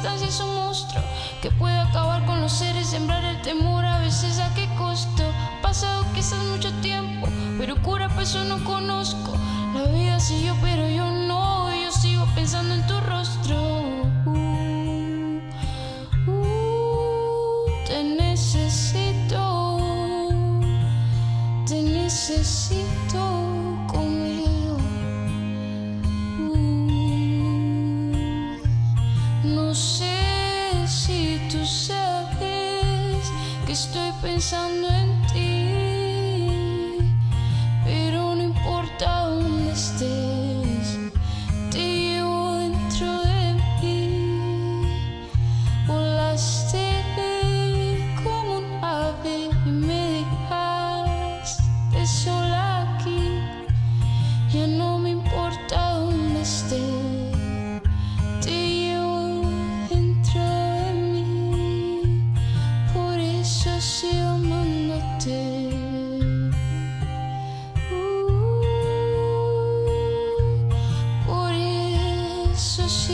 distancia es un monstruo que puede acabar con los seres, sembrar el temor, a veces a qué costo. Ha pasado quizás mucho tiempo, pero cura pues yo no conozco. La vida siguió pero yo no, yo sigo pensando en tu rostro. Te necesito conmigo. No sé si tú sabes que estoy pensando en ti, pero no importa dónde estés, te llevo dentro de mí. Volaste como un ave y me dejaste sola aquí. Ya no me importa dónde estés, te llevo dentro de mí. Por eso sigo amándote. Por eso sigo